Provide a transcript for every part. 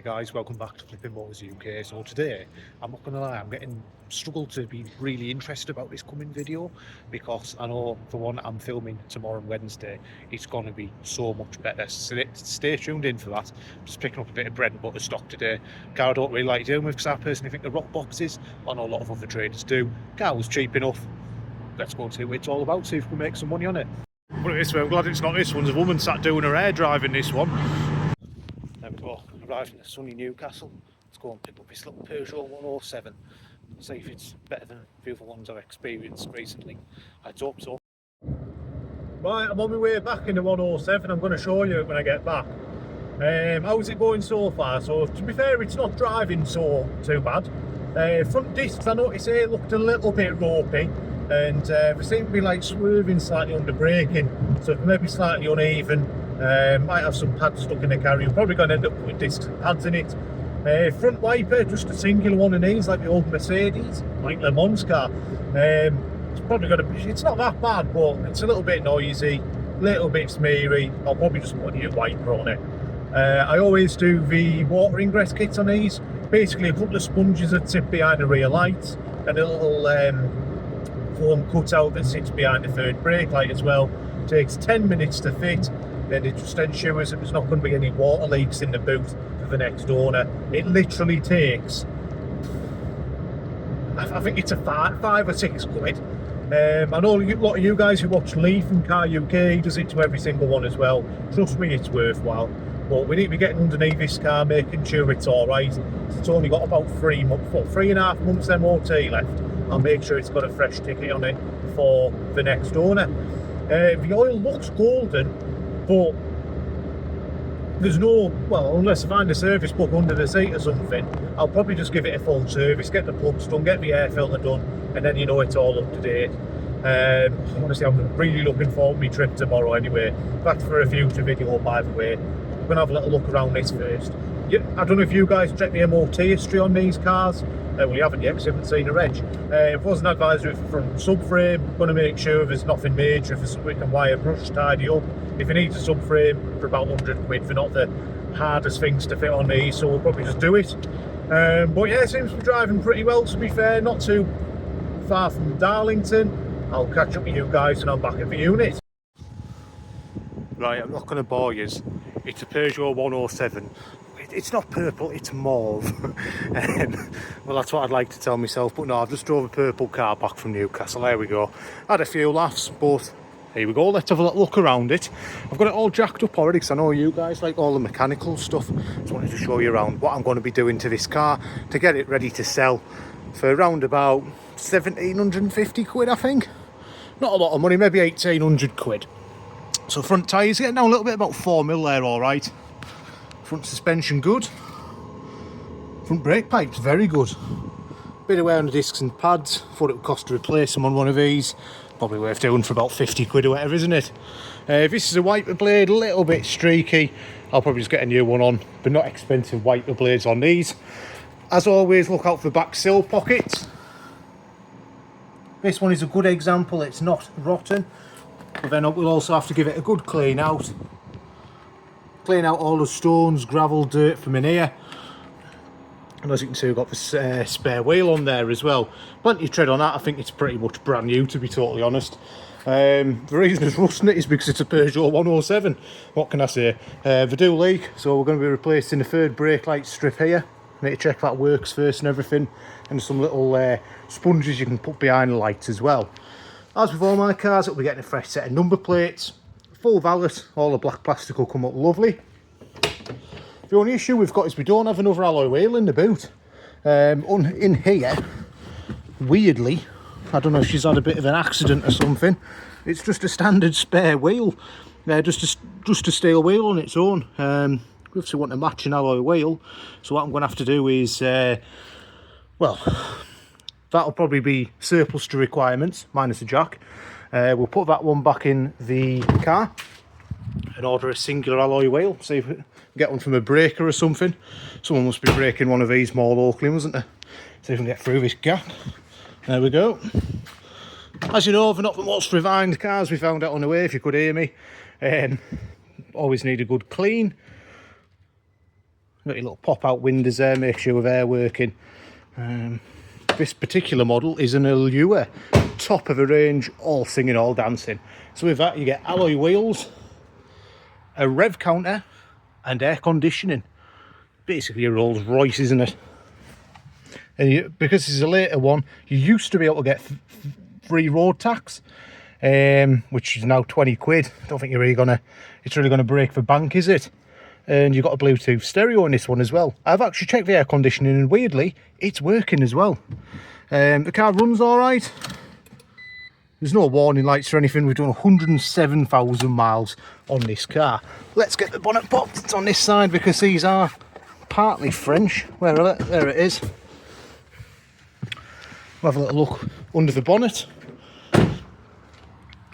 Guys, welcome back to Flipping Motors UK. So today, I'm not gonna lie, I'm getting struggled to be really interested about this coming video, because I know for one, I'm filming tomorrow and Wednesday. It's gonna be so much better. So stay tuned in for that. I'm just picking up a bit of bread and butter stock today. Car I don't really like dealing with because I personally think the rock boxes. I know a lot of other traders do. Car was cheap enough. Let's go and see what it's all about. See if we can make some money on it. Put it this way, I'm glad it's not this one. There's a woman sat doing her hair driving this one. There we go, arrived in the sunny Newcastle. Let's go and pick up this little Peugeot 107. See if it's better than the other ones I've experienced recently. I'd hope so. Right, I'm on my way back in the 107. I'm going to show you when I get back. How's it going so far? So to be fair, it's not driving so too bad. Front discs, I noticed it looked a little bit ropey, and they seem to be like swerving slightly under braking, so it may be slightly uneven. Might have some pads stuck in the car. You're probably going to end up with discs and pads in it. Front wiper, just a singular one of these, like the old Mercedes, like Le Mans car. It's probably going to be, it's not that bad, but it's a little bit noisy, a little bit smeary. I'll probably just put a new wiper on it. I always do the water ingress kits on these. Basically a couple of sponges that sit behind the rear lights, and a little foam cutout that sits behind the third brake light as well. Takes 10 minutes to fit. Then it just ensures that there's not going to be any water leaks in the boot for the next owner. It literally takes, I think it's a £5 or £6. I know a lot of you guys who watch Lee from Car UK does it to every single one as well. Trust me, it's worthwhile. But we need to be getting underneath this car, making sure it's alright. It's only got about 3.5 months MOT left. I'll make sure it's got a fresh ticket on it for the next owner. The oil looks golden, but there's no, well, unless I find a service book under the seat or something, I'll probably just give it a full service, get the plugs done, get the air filter done, and then you know it's all up to date. Honestly, I'm really looking forward to my trip tomorrow anyway. That's for a future video, by the way. I'm going to have a little look around this first. Yeah, I don't know if you guys check the MOT history on these cars. Well, you haven't yet because you haven't seen a reg. If it was an advisory from subframe, going to make sure there's nothing major, if there's something we can wire brush, tidy up. If it needs a subframe, for about 100 quid, for not the hardest things to fit on these, so we'll probably just do it. But yeah, it seems to be driving pretty well, to be fair, not too far from Darlington. I'll catch up with you guys and I'm back at the unit. Right, I'm not going to bore you. It's a Peugeot 107. It's not purple, it's mauve. Well, that's what I'd like to tell myself, but no, I've just drove a purple car back from Newcastle. There we go. Had a few laughs, but here we go. Let's have a little look around it. I've got it all jacked up already because I know you guys like all the mechanical stuff. Just wanted to show you around what I'm going to be doing to this car to get it ready to sell for around about 1,750 quid, I think. Not a lot of money, maybe 1,800 quid. So front tyres getting down a little bit, about 4mm there, all right. Front suspension good. Front brake pipes very good. Bit of wear on the discs and pads. Thought it would cost to replace them on one of these. Probably worth doing for about 50 quid or whatever, isn't it? If this is a wiper blade, a little bit streaky, I'll probably just get a new one on, but not expensive wiper blades on these. As always, look out for back sill pockets. This one is a good example, it's not rotten, but then we'll also have to give it a good clean out. Clean out all the stones, gravel, dirt from in here. And as you can see, we've got the spare wheel on there as well. Plenty of tread on that. I think it's pretty much brand new, to be totally honest. The reason it's rusting it is because it's a Peugeot 107. What can I say? They do leak, so we're going to be replacing the third brake light strip here. I need to check that works first and everything. And some little sponges you can put behind the lights as well. As with all my cars, it'll be getting a fresh set of number plates. Full valet, all the black plastic will come up lovely. The only issue we've got is we don't have another alloy wheel in the boot. In here, weirdly, I don't know if she's had a bit of an accident or something, it's just a standard spare wheel. Just a steel wheel on its own. We obviously want a matching alloy wheel, so what I'm going to have to do is, well, that'll probably be surplus to requirements, minus a jack. We'll put that one back in the car and order a singular alloy wheel. See if we can get one from a breaker or something. Someone must be breaking one of these more locally, wasn't there? See if we can get through this gap. There we go. As you know, they're not the most refined cars. We found out on the way, if you could hear me. Always need a good clean. Got your little pop-out windows there, make sure with air working. This particular model is an Allure, top of the range, all singing, all dancing. So with that you get alloy wheels, a rev counter and air conditioning. Basically a Rolls Royce, isn't it? And because this is a later one, you used to be able to get free road tax, which is now 20 quid. I don't think it's really gonna break the bank, is it? And you've got a Bluetooth stereo in this one as well. I've actually checked the air conditioning and weirdly it's working as well. The car runs all right. There's no warning lights or anything. We've done 107,000 miles on this car. Let's get the bonnet popped. It's on this side because these are partly French. Where are they? There it is. We'll have a little look under the bonnet.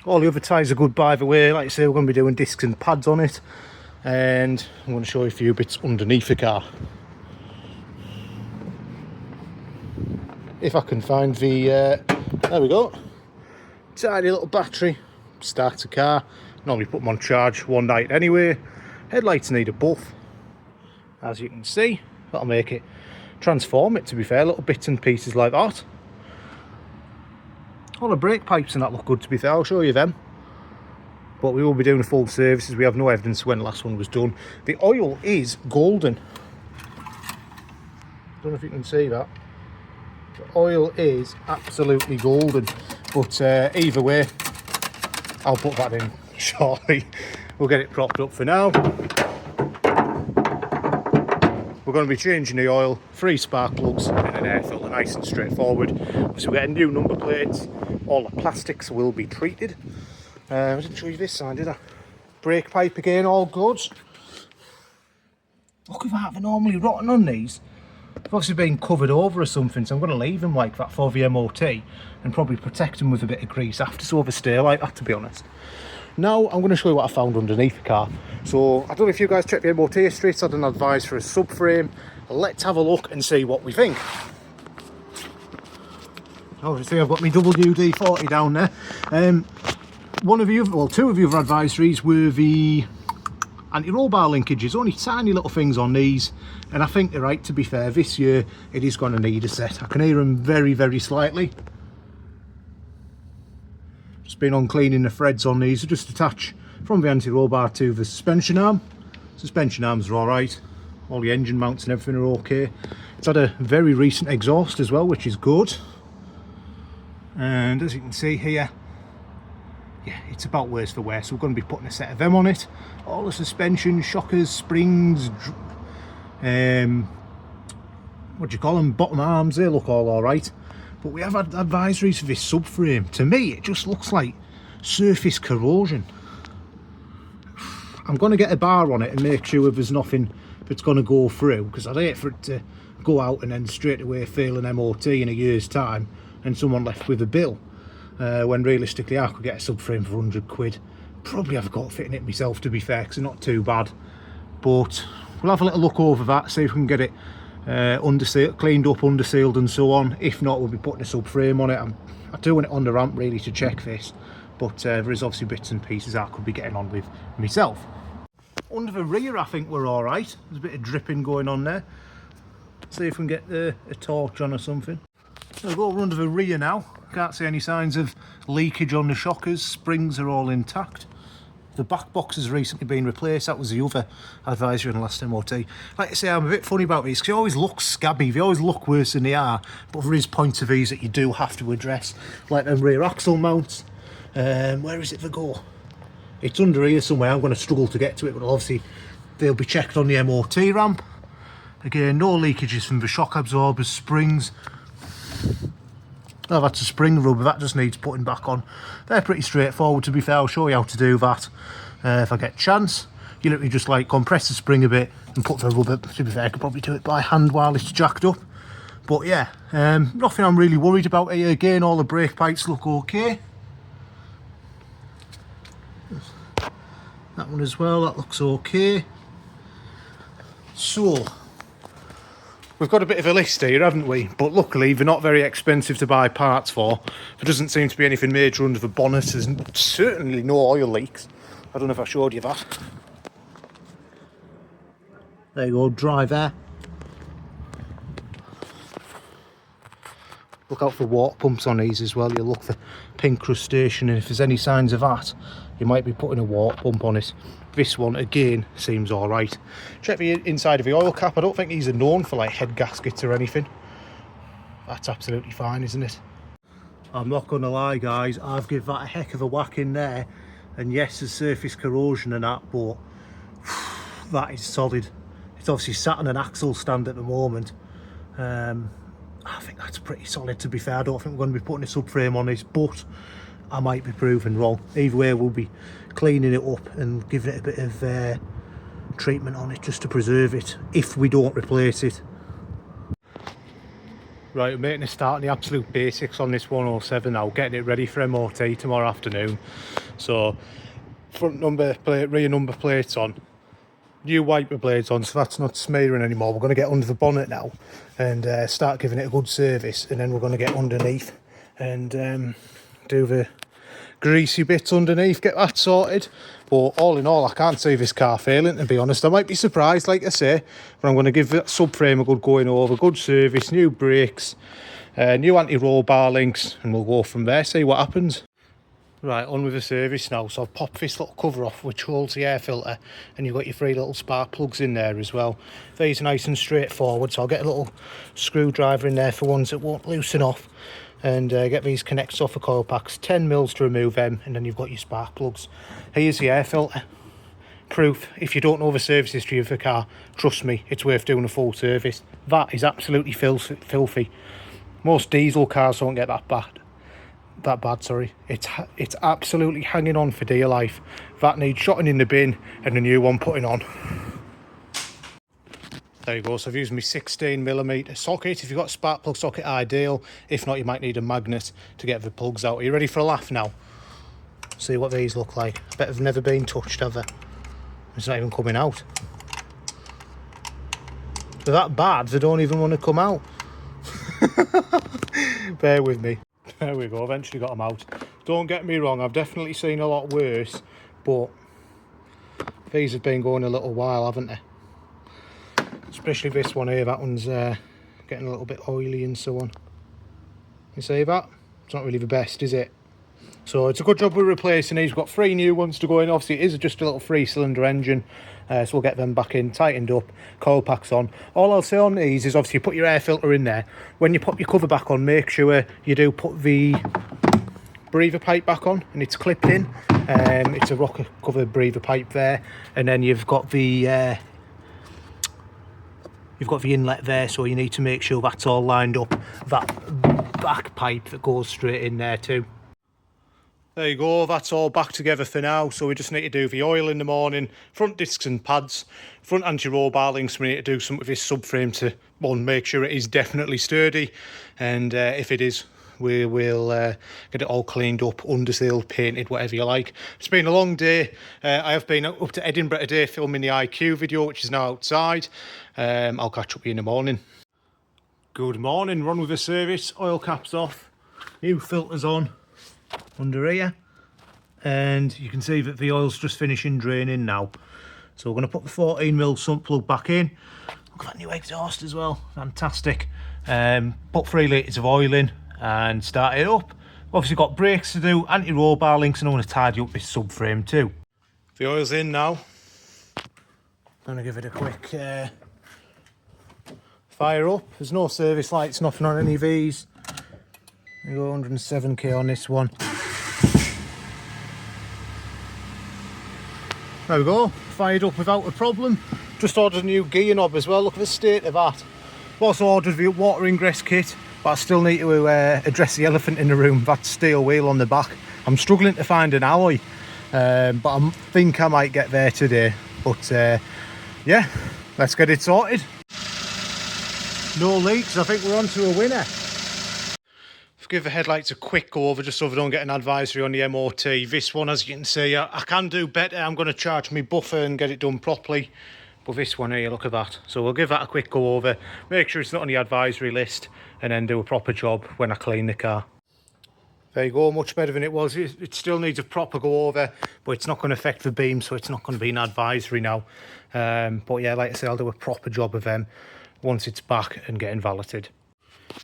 All the other tyres are good, by the way. Like I say, we're going to be doing discs and pads on it. And I'm going to show you a few bits underneath the car. If I can find the there we go, tiny little battery, starts a car. Normally put them on charge one night anyway. Headlights need a buff, as you can see. That'll make it transform it, to be fair, little bits and pieces like that. All the brake pipes and that look good, to be fair. I'll show you them. But we will be doing a full service as we have no evidence when the last one was done. The oil is golden. Don't know if you can see that. The oil is absolutely golden. But either way, I'll put that in shortly. We'll get it propped up for now. We're going to be changing the oil, 3 spark plugs and an air filter, nice and straightforward. So we're getting new number plates. All the plastics will be treated. I didn't show you this side, did I? Brake pipe again, all good. Look at that, they're normally rotten on these. They've obviously been covered over or something, so I'm going to leave them like that for the MOT and probably protect them with a bit of grease after, so they stay like that, to be honest. Now I'm going to show you what I found underneath the car. So I don't know if you guys checked the MOT history. It's had an advice for a subframe. Let's have a look and see what we think. Obviously I've got my WD-40 down there. One of the other, well, 2 of the other advisories were the anti-roll bar linkages, only tiny little things on these, and I think they're right, to be fair. This year it is going to need a set. I can hear them very, very slightly. Just been on cleaning the threads on these. Just attach from the anti-roll bar to the suspension arm. Suspension arms are all right. All the engine mounts and everything are okay. It's had a very recent exhaust as well, which is good. And as you can see here, yeah, it's about worse for wear, so we're going to be putting a set of them on it. All the suspension, shockers, springs, what do you call them, bottom arms, they look all right. But we have had advisories for this subframe. To me, it just looks like surface corrosion. I'm going to get a bar on it and make sure there's nothing that's going to go through, because I'd hate for it to go out and then straight away fail an MOT in a year's time and someone left with a bill. When realistically I could get a subframe for 100 quid. Probably have got fitting it myself, to be fair, because it's not too bad. But we'll have a little look over that, see if we can get it cleaned up, undersealed and so on. If not, we'll be putting a subframe on it. I'm doing it on the ramp really to check this, but there is obviously bits and pieces I could be getting on with myself. Under the rear I think we're alright. There's a bit of dripping going on there. See if we can get a torch on or something. I'll go over under the rear now. Can't see any signs of leakage on the shockers. Springs are all intact. The back box has recently been replaced. That was the other advisory in the last MOT. Like I say, I'm a bit funny about these because they always look scabby. They always look worse than they are. But there is points of these that you do have to address, like them rear axle mounts. Where is it they go? It's under here somewhere. I'm going to struggle to get to it, but obviously they'll be checked on the MOT ramp. Again, no leakages from the shock absorbers, springs. Oh, that's a spring rubber, that just needs putting back on. They're pretty straightforward, to be fair. I'll show you how to do that if I get a chance. You literally just like compress the spring a bit and put the rubber. To be fair, I could probably do it by hand while it's jacked up. But yeah, nothing I'm really worried about here. Again, all the brake pipes look okay. That one as well, that looks okay. So we've got a bit of a list here, haven't we? But luckily they're not very expensive to buy parts for. There doesn't seem to be anything major under the bonnet. There's certainly no oil leaks. I don't know if I showed you that. There you go, dry there. Look out for water pumps on these as well. You'll look for pink crustation, and if there's any signs of that, you might be putting a water pump on it. This one again seems all right. Check the inside of the oil cap. I don't think these are known for like head gaskets or anything. That's absolutely fine, isn't it? I'm not gonna lie guys, I've given that a heck of a whack in there, and yes, there's surface corrosion and that, but that is solid. It's obviously sat on an axle stand at the moment. I think that's pretty solid, to be fair. I don't think we're going to be putting a subframe on this, but I might be proven wrong. Either way, we'll be cleaning it up and giving it a bit of treatment on it just to preserve it if we don't replace it. Right, we're making a start on the absolute basics on this 107 now, getting it ready for MOT tomorrow afternoon. So front number plate, rear number plates on, new wiper blades on, so that's not smearing anymore. We're going to get under the bonnet now and start giving it a good service, and then we're going to get underneath and do the greasy bits underneath, get that sorted. But all in all, I can't see this car failing, to be honest. I might be surprised, like I say, but I'm going to give that subframe a good going over, good service, new brakes, new anti-roll bar links, and we'll go from there, see what happens. Right, on with the service now. So I've popped this little cover off which holds the air filter, and you've got your 3 little spark plugs in there as well. These are nice and straightforward, so I'll get a little screwdriver in there for ones that won't loosen off, and get these connectors off the coil packs. 10 mils to remove them, and then you've got your spark plugs. Here's the air filter. Proof, if you don't know the service history of the car, trust me, it's worth doing a full service. That is absolutely filthy. Most diesel cars don't get that bad. It's absolutely hanging on for dear life. That needs shotting in the bin and a new one putting on. There you go. So I've used my 16mm socket. If you've got a spark plug socket, ideal. If not, you might need a magnet to get the plugs out. Are you ready for a laugh now? See what these look like. I bet they've never been touched, have they? It's not even coming out. They're that bad, they don't even want to come out. Bear with me. There we go, eventually got them out. Don't get me wrong, I've definitely seen a lot worse, but these have been going a little while, haven't they? Especially this one here, that one's getting a little bit oily and so on. You see that? It's not really the best, is it? So it's a good job we're replacing these. We've got 3 new ones to go in. Obviously it is just a little 3-cylinder engine, so we'll get them back in, tightened up, coil packs on. All I'll say on these is obviously you put your air filter in there. When you pop your cover back on, make sure you do put the breather pipe back on and it's clipped in. It's a rocker cover breather pipe there, and then you've got the inlet there, so you need to make sure that's all lined up. That back pipe that goes straight in there too. There you go, that's all back together for now. So we just need to do the oil in the morning, front discs and pads, front anti-roll bar links. We need to do something with this subframe to, one, make sure it is definitely sturdy, and if it is, we will get it all cleaned up, undersealed, painted, whatever you like. It's been a long day. I have been up to Edinburgh today filming the IQ video, which is now outside. I'll catch up with you in the morning. Good morning, run with the service, oil caps off, new filters on under here, and you can see that the oil's just finishing draining now. So we're going to put the 14mm sump plug back in. Look at that new exhaust as well, fantastic. Put 3 litres of oil in and start it up. Obviously got brakes to do, anti-roll bar links, and I want to tidy up this subframe too. The oil's in now. I'm going to give it a quick fire up. There's no service lights, nothing on any of these. We go 107k on this one. There we go, fired up without a problem. Just ordered a new gear knob as well, look at the state of that. Also ordered the water ingress kit, but I still need to address the elephant in the room, that steel wheel on the back. I'm struggling to find an alloy, but I think I might get there today. But yeah, let's get it sorted. No leaks, I think we're on to a winner. Give the headlights a quick go over just so we don't get an advisory on the MOT. This one, as you can see, I can do better. I'm going to charge me buffer and get it done properly. But this one here, look at that. So we'll give that a quick go over, make sure it's not on the advisory list, and then do a proper job when I clean the car. There you go, much better than it was. It still needs a proper go over, but it's not going to affect the beam, so it's not going to be an advisory now. But yeah, like I say, I'll do a proper job of them once it's back and getting valeted.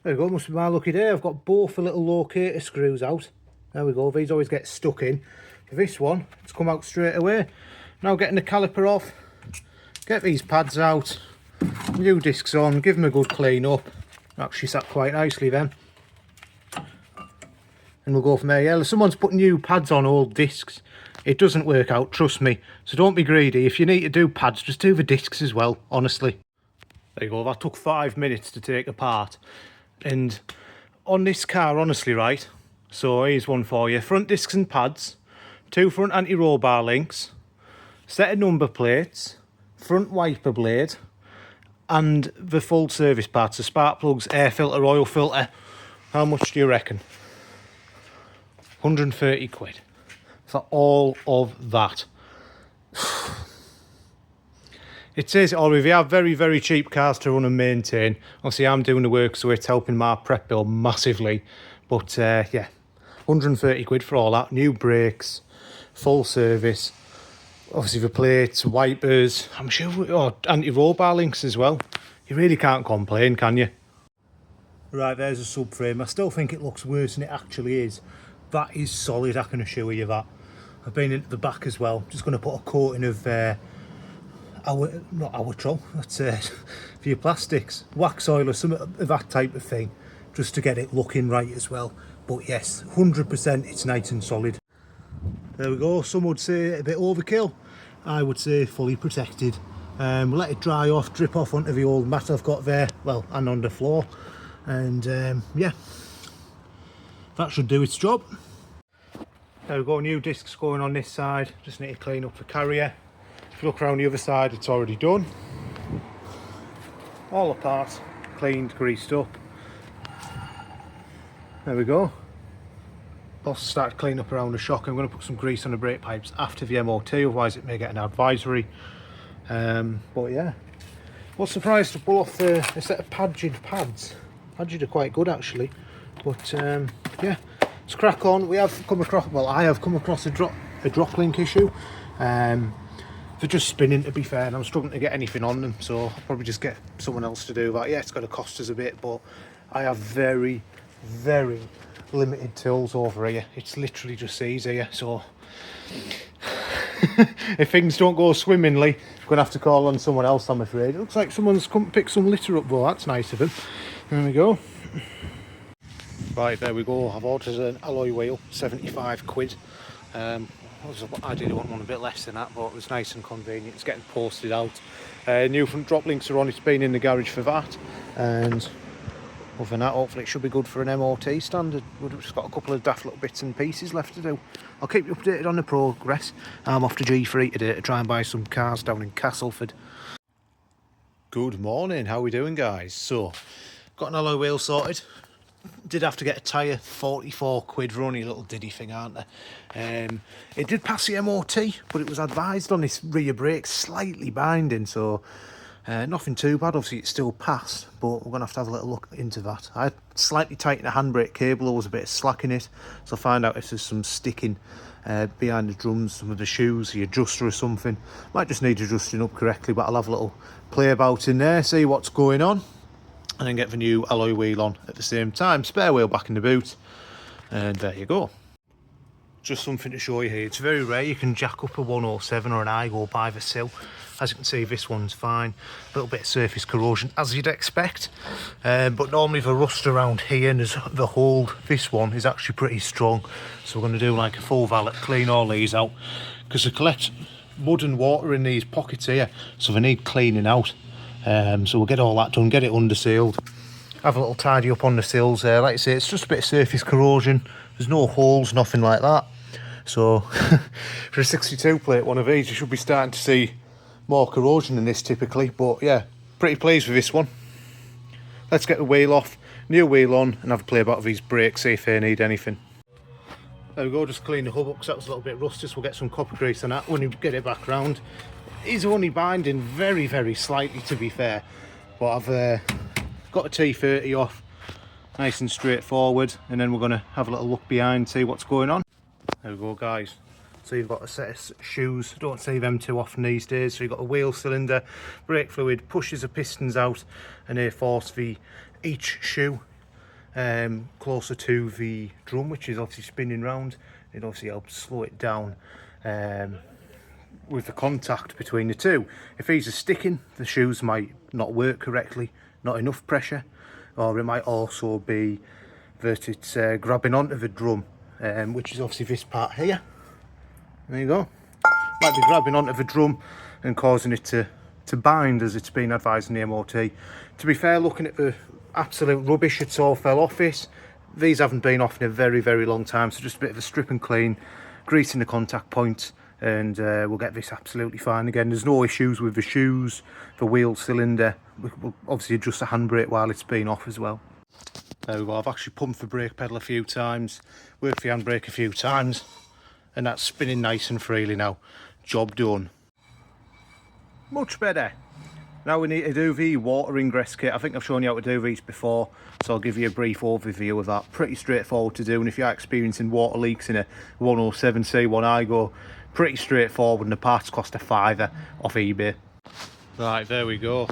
There we go, must be my lucky day. I've got both the little locator screws out. There we go, these always get stuck in. For this one, it's come out straight away. Now getting the caliper off, get these pads out, new discs on, give them a good clean up. Actually sat quite nicely then. And we'll go from there. Yeah, someone's put new pads on old discs. It doesn't work out, trust me. So don't be greedy. If you need to do pads, just do the discs as well, honestly. There you go, that took 5 minutes to take apart. And on this car, honestly, right, so here's one for you. Front discs and pads, 2 front anti-roll bar links, set of number plates, front wiper blade, and the full service parts, the spark plugs, air filter, oil filter. How much do you reckon? 130 quid for all of that. It says, or if you have very, very cheap cars to run and maintain, obviously I'm doing the work, so it's helping my prep bill massively. But yeah, 130 quid for all that. New brakes, full service, obviously the plates, wipers, I'm sure, anti-roll bar links as well. You really can't complain, can you? Right, there's a subframe. I still think it looks worse than it actually is. That is solid, I can assure you that. I've been into the back as well. Just going to put a coating of not Awatro, that's for your plastics, wax oil or some of that type of thing, just to get it looking right as well. But yes, 100% it's nice and solid. There we go. Some would say a bit overkill. I would say fully protected. Let it dry off, drip off onto the old mat I've got there, well, and on the floor. And yeah, that should do its job. There we go, new discs going on this side. Just need to clean up the carrier. If you look around the other side, it's already done. All the parts cleaned, greased up. There we go. Also started cleaning up around the shock. I'm going to put some grease on the brake pipes after the MOT, otherwise it may get an advisory. But yeah, was surprised to pull off a set of Peugeot pads. Peugeot are quite good actually, but yeah, let's crack on. We have come across, well, I have come across a drop link issue. They're just spinning, to be fair, and I'm struggling to get anything on them, so I'll probably just get someone else to do that. Yeah, it's going to cost us a bit, but I have very, very limited tools over here. It's literally just easier, so if things don't go swimmingly, I'm going to have to call on someone else, I'm afraid. It looks like someone's come to pick some litter up, though. That's nice of them. There we go. Right, there we go. I've ordered an alloy wheel, 75 quid. I did want one a bit less than that, but it was nice and convenient. It's getting posted out. New front drop links are on. It's been in the garage for that. And other than that, hopefully it should be good for an MOT standard. We've just got a couple of daft little bits and pieces left to do. I'll keep you updated on the progress. I'm off to G3 today to try and buy some cars down in Castleford. Good morning, how are we doing, guys? So, got an alloy wheel sorted. Did have to get a tyre, 44 quid for only a little diddy thing, aren't they? It did pass the MOT, but it was advised on this rear brake slightly binding, so nothing too bad. Obviously it still passed, but we're going to have a little look into that. I slightly tightened the handbrake cable, there was a bit of slack in it, so find out if there's some sticking behind the drums, some of the shoes, the adjuster or something. Might just need adjusting up correctly, but I'll have a little play about in there, see what's going on, and then get the new alloy wheel on at the same time. Spare wheel back in the boot, and there you go. Just something to show you here. It's very rare you can jack up a 107 or an IGO by the sill. As you can see, this one's fine. A little bit of surface corrosion, as you'd expect. But normally the rust around here and the hold, this one is actually pretty strong. So we're going to do like a full valet, clean all these out, because they collect mud and water in these pockets here, so they need cleaning out. So we'll get all that done, get it under sealed, have a little tidy up on the sills there. Like I say, it's just a bit of surface corrosion, there's no holes, nothing like that. So for a 62 plate one of these, you should be starting to see more corrosion than this typically, but yeah, pretty pleased with this one. Let's get the wheel off, new wheel on, and have a play about these brakes, see if they need anything. There we go, just clean the hub up because that was a little bit rusty, so we'll get some copper grease on that when you get it back round. It's only binding very, very slightly, to be fair, but I've got a T30 off, nice and straightforward, and then we're going to have a little look behind, see what's going on. There we go, guys. So you've got a set of shoes, don't see them too often these days. So you've got a wheel cylinder, brake fluid, pushes the pistons out, and they force each shoe closer to the drum, which is obviously spinning round. It obviously helps slow it down with the contact between the two. If these are sticking, the shoes might not work correctly, not enough pressure, or it might also be that it's grabbing onto the drum, which is obviously this part here. There you go. Might be grabbing onto the drum and causing it to bind, as it's been advised in the MOT. To be fair, looking at the absolute rubbish it's all fell off this, these haven't been off in a very, very long time, so just a bit of a strip and clean, greasing the contact points, and we'll get this absolutely fine again. There's no issues with the shoes, the wheel cylinder. We'll obviously adjust the handbrake while it's been off as well. There we go. I've actually pumped the brake pedal a few times, worked the handbrake a few times, and that's spinning nice and freely now. Job done. Much better. Now we need to do the water ingress kit. I think I've shown you how to do these before, so I'll give you a brief overview of that. Pretty straightforward to do, and if you're experiencing water leaks in a 107C1 iGo, pretty straightforward, and the parts cost a £5 off eBay. Right, there we go.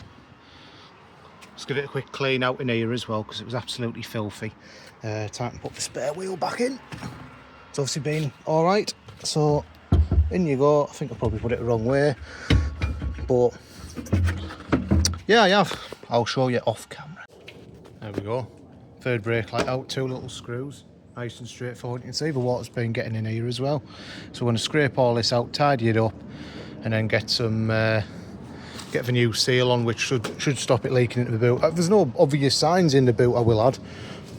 Let's give it a quick clean out in here as well, because it was absolutely filthy. Time to put the spare wheel back in. It's obviously been alright, so in you go. I think I probably put it the wrong way, but yeah, I have. I'll show you off camera. There we go. Third brake light out, 2 little screws. Nice and straightforward. You can see the water's been getting in here as well. So we're going to scrape all this out, tidy it up, and then get some get the new seal on, which should stop it leaking into the boot. There's no obvious signs in the boot, I will add.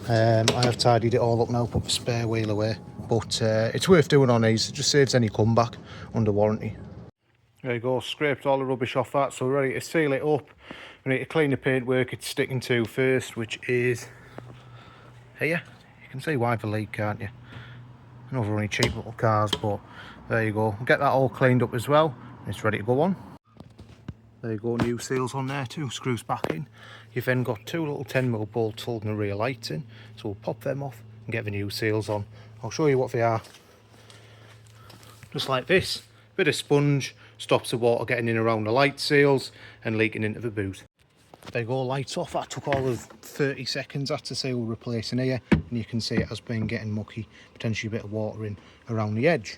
I have tidied it all up now, put the spare wheel away. But it's worth doing on these. It just saves any comeback under warranty. There you go, scraped all the rubbish off that, so we're ready to seal it up. We need to clean the paintwork it's sticking to first, which is here. You can see why the leak, can't you? I know they're only cheap little cars, but there you go. We'll get that all cleaned up as well, and it's ready to go on. There you go, new seals on there, 2 screws back in. You've then got 2 little 10mm bolts holding the rear lights in, so we'll pop them off and get the new seals on. I'll show you what they are. Just like this, bit of sponge, stops the water getting in around the light seals and leaking into the boot. There you go, lights off. That took all of 30 seconds. That's the seal replacing here, and you can see it has been getting mucky, potentially a bit of water in around the edge.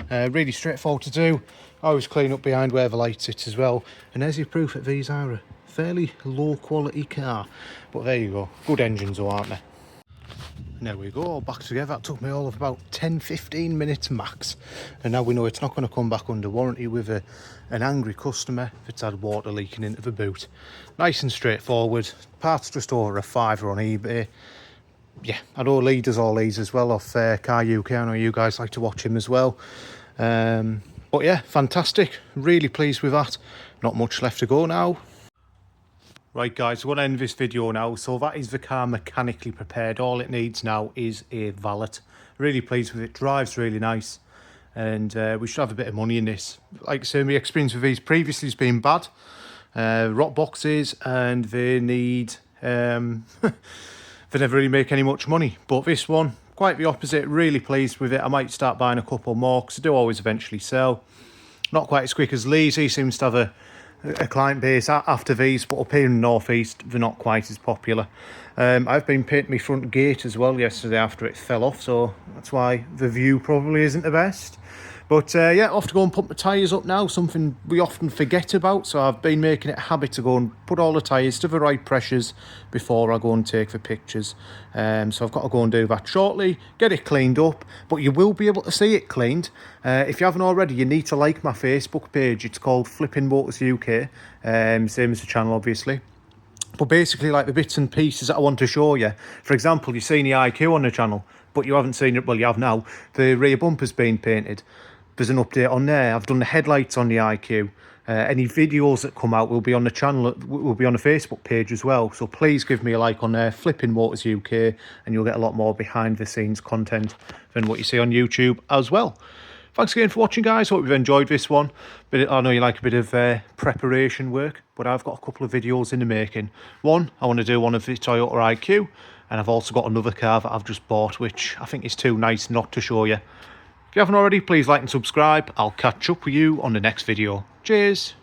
Really straightforward to do. I always clean up behind where the light sits as well, and there's your proof that these are a fairly low quality car, but there you go, good engines though, aren't they? And there we go, all back together. That took me all of about 10-15 minutes max, and now we know it's not going to come back under warranty with an angry customer if it's had water leaking into the boot. Nice and straightforward. Parts just over a £5 on eBay. Yeah, I know Lee does all these as well off Car UK. I know you guys like to watch him as well. But yeah, fantastic. Really pleased with that. Not much left to go now. Right guys, we're going to end this video now. So that is the car mechanically prepared. All it needs now is a valet. Really pleased with it. Drives really nice. And we should have a bit of money in this. Like I say, my experience with these previously has been bad. Rot boxes, and they need... they never really make any much money. But this one, quite the opposite. Really pleased with it. I might start buying a couple more, because I do always eventually sell. Not quite as quick as Lee's. He seems to have a client base after these, but up here in the northeast they're not quite as popular. I've been painting my front gate as well yesterday after it fell off, so that's why the view probably isn't the best. But yeah, I'll have to go and put my tyres up now, something we often forget about, so I've been making it a habit to go and put all the tyres to the right pressures before I go and take the pictures. So I've got to go and do that shortly, get it cleaned up, but you will be able to see it cleaned. If you haven't already, you need to like my Facebook page. It's called Flipping Motors UK, same as the channel obviously. But basically, like the bits and pieces that I want to show you. For example, you've seen the IQ on the channel, but you haven't seen it. Well, you have now. The rear bumper's been painted. There's an update on there. I've done the headlights on the IQ. Any videos that come out will be on the channel, will be on the Facebook page as well. So please give me a like on there, Flipping Motors UK, and you'll get a lot more behind the scenes content than what you see on YouTube as well. Thanks again for watching, guys. Hope you've enjoyed this one. But I know you like a bit of preparation work, but I've got a couple of videos in the making. One, I want to do one of the Toyota IQ, And I've also got another car that I've just bought, which I think is too nice not to show you. If you haven't already, please like and subscribe. I'll catch up with you on the next video. Cheers.